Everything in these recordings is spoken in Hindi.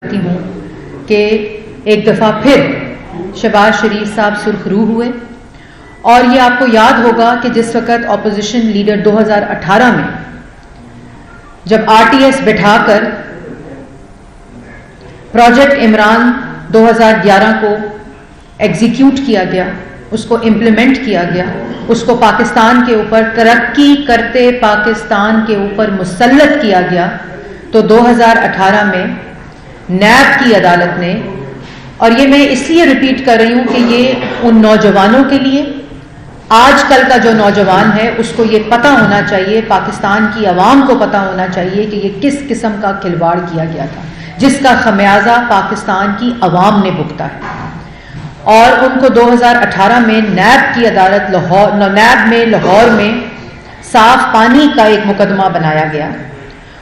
हूँ कि एक दफ़ा फिर शहबाज शरीफ साहब सुर्खरू हुए और ये आपको याद होगा कि जिस वक़्त ऑपोजिशन लीडर 2018 में जब आरटीएस बिठाकर प्रोजेक्ट इमरान 2011 को एग्जीक्यूट किया गया, उसको इम्प्लीमेंट किया गया, उसको पाकिस्तान के ऊपर तरक्की करते पाकिस्तान के ऊपर मुसल्लत किया गया, तो 2018 में नैब की अदालत ने, और ये मैं इसलिए रिपीट कर रही हूं कि ये उन नौजवानों के लिए, आजकल का जो नौजवान है उसको ये पता होना चाहिए, पाकिस्तान की आवाम को पता होना चाहिए कि ये किस किस्म का खिलवाड़ किया गया था, जिसका खमियाजा पाकिस्तान की आवाम ने भुगता है। और उनको 2018 में नैब की अदालत नैब में लाहौर में साफ पानी का एक मुकदमा बनाया गया।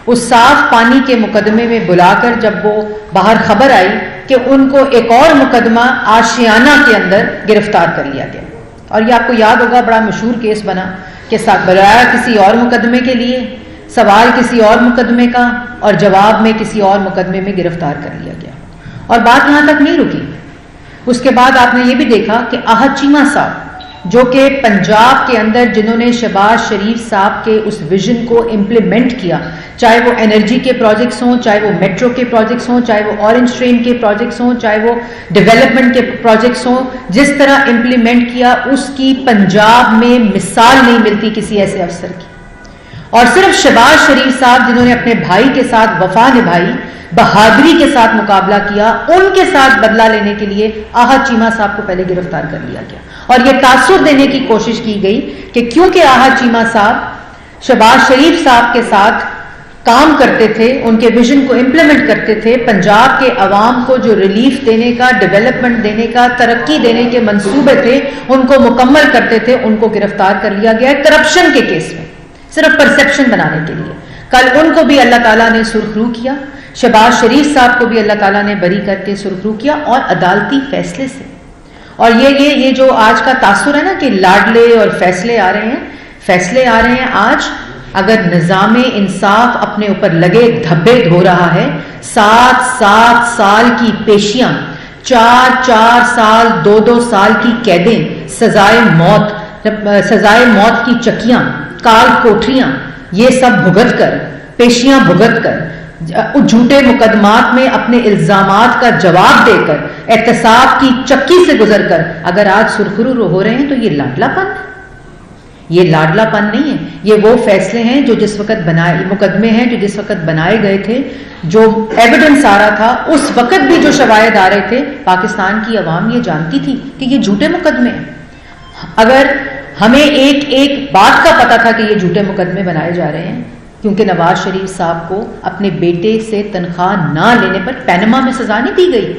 उस साफ पानी के मुकदमे में बुलाकर जब वो बाहर खबर आई कि उनको एक और मुकदमा आशियाना के अंदर गिरफ्तार कर लिया गया, और ये आपको याद होगा बड़ा मशहूर केस बना कि बुलाया किसी और मुकदमे के लिए, सवाल किसी और मुकदमे का, और जवाब में किसी और मुकदमे में गिरफ्तार कर लिया गया। और बात यहाँ तक नहीं रुकी। उसके बाद आपने ये भी देखा कि आहद चीमा साहब, जो कि पंजाब के अंदर जिन्होंने शहबाज शरीफ साहब के उस विजन को इम्प्लीमेंट किया, चाहे वो एनर्जी के प्रोजेक्ट्स हों, चाहे वो मेट्रो के प्रोजेक्ट्स हों, चाहे वो ऑरेंज ट्रेन के प्रोजेक्ट्स हों, चाहे वो डेवलपमेंट के प्रोजेक्ट्स हों, जिस तरह इम्प्लीमेंट किया उसकी पंजाब में मिसाल नहीं मिलती किसी ऐसे अफसर की। और सिर्फ शहबाज शरीफ साहब जिन्होंने अपने भाई के साथ वफा निभाई, बहादुरी के साथ मुकाबला किया, उनके साथ बदला लेने के लिए आहद चीमा साहब को पहले गिरफ्तार कर लिया गया। और यह तासुर देने की कोशिश की गई कि क्योंकि आहद चीमा साहब शहबाज शरीफ साहब के साथ काम करते थे, उनके विजन को इंप्लीमेंट करते थे, पंजाब के अवाम को जो रिलीफ देने का, डेवलपमेंट देने का, तरक्की देने के मंसूबे थे उनको मुकम्मल करते थे, उनको गिरफ्तार कर लिया गया करप्शन के केस में, सिर्फ परसेप्शन बनाने के लिए। कल उनको भी अल्लाह ताला ने सुर्खरू किया, शहबाज शरीफ साहब को भी अल्लाह ताला ने बरी करके सुर्खरू किया, और अदालती फैसले से। और ये जो आज का तासुर है ना कि लाडले और फैसले आ रहे हैं आज, अगर निज़ामे इंसाफ अपने ऊपर लगे धब्बे धो रहा है, 7-7 साल की पेशियां, 4-4 साल 2-2 साल की कैदें, सजाए मौत की चकियां, काल कोठरियां, ये सब भुगत कर, पेशियां भुगत कर, झूठे मुकदमात में अपने इल्जामात का जवाब देकर, एहतसाब की चक्की से गुजरकर अगर आज सुरखरू हो रहे हैं, तो ये लाडलापन है। ये लाडलापन नहीं है, ये वो फैसले हैं जो जिस वक्त बनाए, मुकदमे हैं जो जिस वक्त बनाए गए थे, जो एविडेंस आ रहा था, उस वक्त भी जो शवायद आ रहे थे, पाकिस्तान की अवाम ये जानती थी कि ये झूठे मुकदमे हैं। अगर हमें एक बात का पता था कि ये झूठे मुकदमे बनाए जा रहे हैं, क्योंकि नवाज शरीफ साहब को अपने बेटे से तनख्वाह ना लेने पर पैनमा में सजा नहीं दी गई,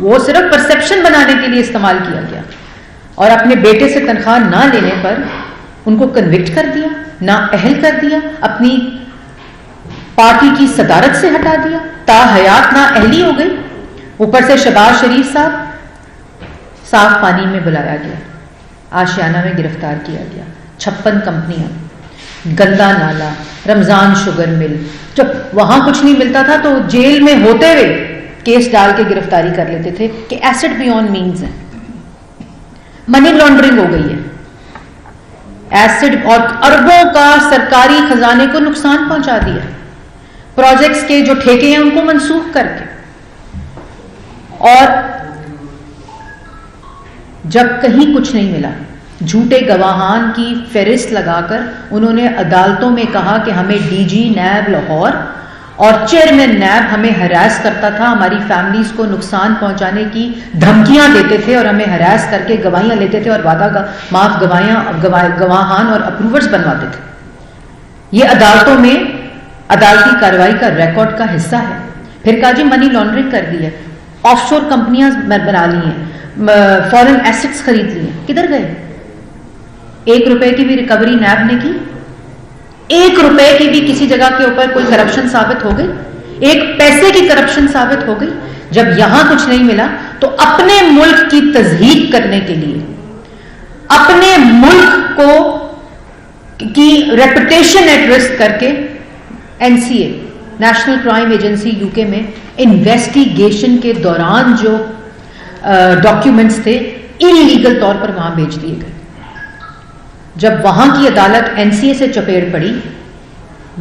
वो सिर्फ परसेप्शन बनाने के लिए इस्तेमाल किया गया, और अपने बेटे से तनख्वाह ना लेने पर उनको कन्विक्ट कर दिया, ना अहल कर दिया, अपनी पार्टी की सदारत से हटा दिया, ताहयात ना अहली हो गई। ऊपर से शहबाज शरीफ साहब साफ पानी में बुलाया गया, आशियाना में गिरफ्तार किया गया, 56 कंपनियां, गंदा नाला, रमजान शुगर मिल, जब वहां कुछ नहीं मिलता था तो जेल में होते हुए केस डाल के गिरफ्तारी कर लेते थे कि एसेट बियॉन्ड मीन्स है, मनी लॉन्ड्रिंग हो गई है, एसिड और अरबों का सरकारी खजाने को नुकसान पहुंचा दिया, प्रोजेक्ट्स के जो ठेके हैं उनको मंसूख करके। और जब कहीं कुछ नहीं मिला, झूठे गवाहान की फेरिस्त लगाकर उन्होंने अदालतों में कहा कि हमें डीजी नैब लाहौर और चेयरमैन नैब हमें हरास करता था, हमारी फैमिलीज को नुकसान पहुंचाने की धमकियां देते थे और हमें हरास करके गवाहियां लेते थे और माफ गवाहान और अप्रूवर्स बनवाते थे। ये अदालतों में अदालती कार्रवाई का रिकॉर्ड का हिस्सा है। फिर कहा जी मनी लॉन्ड्रिंग कर दी है, ऑफशोर कंपनियां बना ली हैं, फॉरेन एसेट्स खरीद लिए, किधर गए? 1 रुपए की भी रिकवरी नैब ने की? 1 रुपए की भी किसी जगह के ऊपर कोई करप्शन साबित हो गई? 1 पैसे की करप्शन साबित हो गई? जब यहां कुछ नहीं मिला तो अपने मुल्क की तज़हीक करने के लिए, अपने मुल्क को की रेपुटेशन एट रिस्क करके, NCA national crime agency UK में इन्वेस्टिगेशन के दौरान जो डॉक्यूमेंट्स थे इलीगल तौर पर वहां भेज दिए गए। जब वहां की अदालत एनसीए से चपेट पड़ी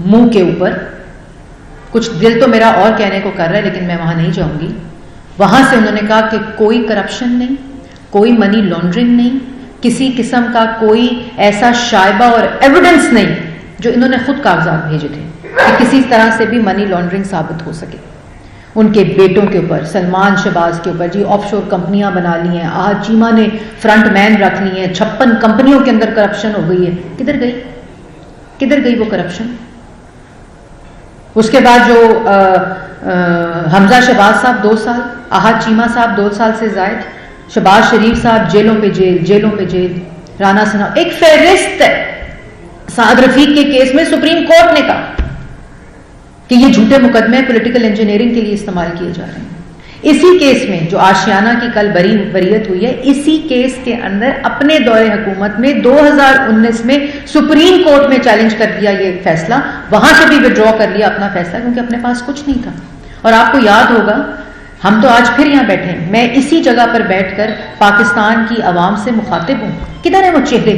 मुंह के ऊपर, कुछ दिल तो मेरा और कहने को कर रहा है लेकिन मैं वहां नहीं जाऊंगी, वहां से उन्होंने कहा कि कोई करप्शन नहीं, कोई मनी लॉन्ड्रिंग नहीं, किसी किस्म का कोई ऐसा शायबा और एविडेंस नहीं, जो इन्होंने खुद कागजात भेजे थे कि किसी तरह से भी मनी लॉन्ड्रिंग साबित हो सके। उनके बेटों के ऊपर, सलमान शहबाज के ऊपर जी ऑफशोर कंपनियां बना ली हैं, आज चीमा ने फ्रंट मैन रख ली हैं, 56 कंपनियों के अंदर करप्शन हो गई है। किधर गई, किधर गई वो करप्शन? उसके बाद जो हमजा शहबाज साहब 2 साल, आहद चीमा साहब 2 साल से जायद, शहबाज शरीफ साहब जेलों पे जेल, जेलों पे जेल, राना सना, एक फहरिस्त है। साद रफीक के केस में सुप्रीम कोर्ट ने कहा कि ये झूठे मुकदमे पॉलिटिकल इंजीनियरिंग के लिए इस्तेमाल किए जा रहे हैं। इसी केस में जो आशियाना की कल बरीयत हुई है, इसी केस के अंदर अपने दौरे हुकूमत में 2019 में सुप्रीम कोर्ट में चैलेंज कर दिया ये फैसला, वहां से भी विड्रॉ कर लिया अपना फैसला क्योंकि अपने पास कुछ नहीं था। और आपको याद होगा, हम तो आज फिर यहां बैठे हैं, मैं इसी जगह पर बैठकर पाकिस्तान की आवाम से मुखातिब हूं। किधर है वो चेहरे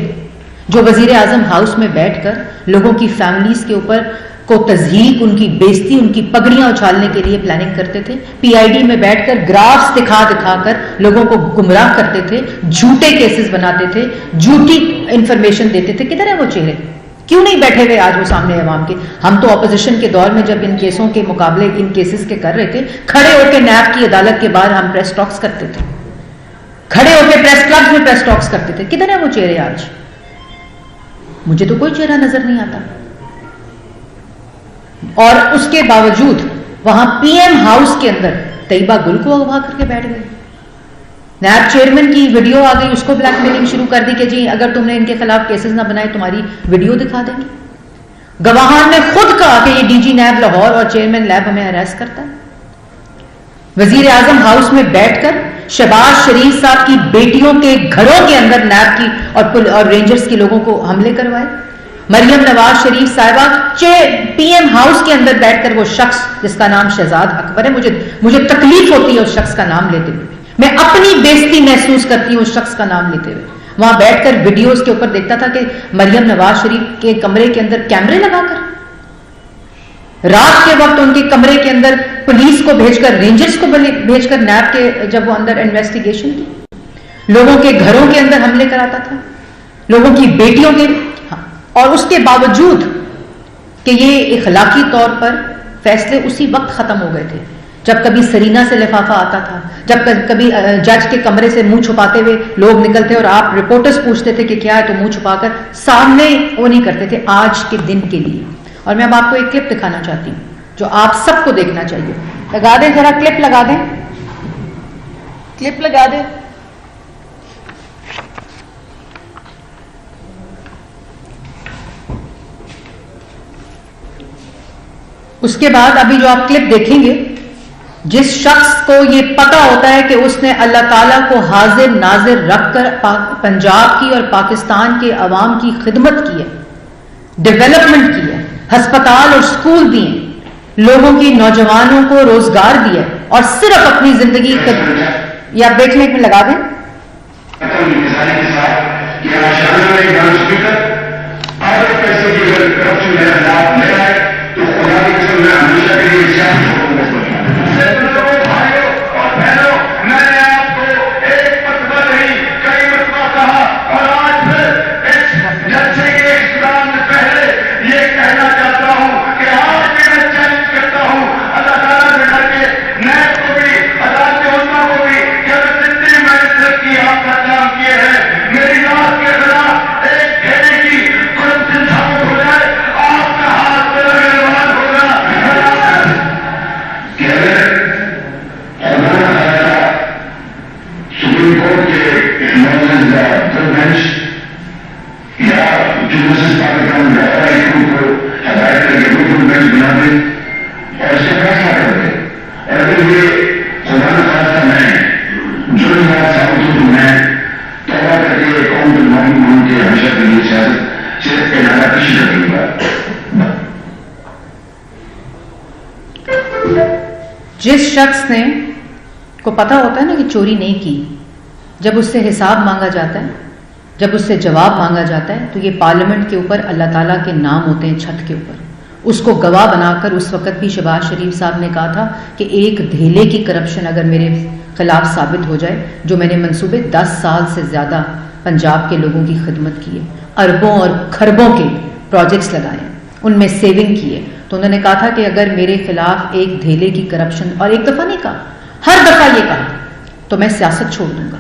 जो वजीर आजम हाउस में बैठकर लोगों की फैमिलीज के ऊपर को तज़हीक, उनकी बेइज्जती, उनकी पगड़ियां उछालने के लिए प्लानिंग करते थे, पीआईडी में बैठकर ग्राफ्स दिखा दिखाकर लोगों को गुमराह करते थे, झूठे केसेस बनाते थे, झूठी इंफॉर्मेशन देते थे। किधर है वो चेहरे? क्यों नहीं बैठे हुए आज वो सामने अवाम के? हम तो ऑपोजिशन के दौर में जब इन केसों के मुकाबले इन केसेस के कर रहे थे, खड़े होकर नैब की अदालत के बाहर हम प्रेस टॉक्स करते थे, खड़े होकर प्रेस क्लब में प्रेस टॉक्स करते थे। किधर है वो चेहरे आज? मुझे तो कोई चेहरा नजर नहीं आता। और उसके बावजूद वहां पीएम हाउस के अंदर तैयबा गुल को अगवा करके बैठ गए। नैब चेयरमैन की वीडियो आ गई, उसको ब्लैकमेलिंग शुरू कर दी कि जी अगर तुमने इनके खिलाफ केसेस ना बनाए तुम्हारी वीडियो दिखा देंगे। गवाहान ने खुद कहा कि ये डीजी नैब लाहौर और चेयरमैन लैब हमें अरेस्ट करता है। वजीर आजम हाउस में बैठकर शहबाज शरीफ साहब की बेटियों के घरों के अंदर नैब की और रेंजर्स के लोगों को हमले करवाए। मरियम नवाज शरीफ साहिबा पीएम हाउस के अंदर बैठकर वो शख्स जिसका नाम शहजाद अकबर है, मुझे तकलीफ होती है उस शख्स का नाम लेते हुए, मैं अपनी बेइज्जती महसूस करती हूं उस शख्स का नाम लेते हुए। वहां बैठकर वीडियोस के ऊपर देखता था कि मरियम नवाज शरीफ के कमरे के अंदर कैमरे लगाकर, रात के वक्त उनके कमरे के अंदर पुलिस को भेजकर, रेंजर्स को भेजकर नैब के जब वो अंदर इन्वेस्टिगेशन की, लोगों के घरों के अंदर हमले कराता था, लोगों की बेटियों के। और उसके बावजूद कि ये इखलाकी तौर पर फैसले उसी वक्त खत्म हो गए थे जब कभी सरीना से लिफाफा आता था, जब कभी जज के कमरे से मुंह छुपाते हुए लोग निकलते और आप रिपोर्टर्स पूछते थे कि क्या है तो मुंह छुपाकर सामने वो नहीं करते थे आज के दिन के लिए। और मैं अब आपको एक क्लिप दिखाना चाहती हूं जो आप सबको देखना चाहिए। लगा दें जरा, क्लिप लगा दें, क्लिप लगा दें। उसके बाद अभी जो आप क्लिप देखेंगे, जिस शख्स को ये पता होता है कि उसने अल्लाह ताला को हाजिर नाजिर रखकर पंजाब की और पाकिस्तान के अवाम की खिदमत की है, डेवलपमेंट की है, हस्पताल और स्कूल दिए, लोगों की नौजवानों को रोजगार दिया और सिर्फ अपनी जिंदगी या देखने में लगा दें। जिस शख्स ने को पता होता है ना कि चोरी नहीं की, जब उससे हिसाब मांगा जाता है, जब उससे जवाब मांगा जाता है, तो ये पार्लियामेंट के ऊपर अल्लाह ताला के नाम होते हैं छत के ऊपर। उसको गवाह बनाकर उस वक्त भी शहबाज शरीफ साहब ने कहा था कि एक धेले की करप्शन अगर मेरे खिलाफ साबित हो जाए, जो मैंने मंसूबे 10 साल से ज़्यादा पंजाब के लोगों की खिदमत की है, अरबों और खरबों के प्रोजेक्ट्स लगाए, उनमें सेविंग की है, तो उन्होंने कहा था कि अगर मेरे खिलाफ एक धेले की करप्शन, और एक दफ़ा नहीं कहा, हर दफ़ा ये कहा, तो मैं सियासत छोड़ दूंगा।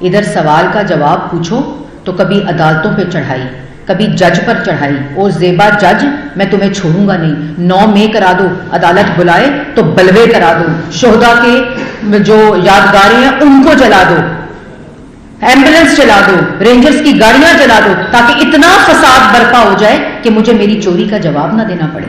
इधर सवाल का जवाब पूछो तो कभी अदालतों पे चढ़ाई, कभी जज पर चढ़ाई, ओ ज़ेबा जज मैं तुम्हें छोड़ूंगा नहीं, 9 मई करा दो, अदालत बुलाए तो बलवे करा दो, शोहदा के जो यादगारें हैं उनको जला दो, एम्बुलेंस चला दो, रेंजर्स की गाड़ियां जला दो, ताकि इतना फसाद बर्पा हो जाए कि मुझे मेरी चोरी का जवाब ना देना पड़े।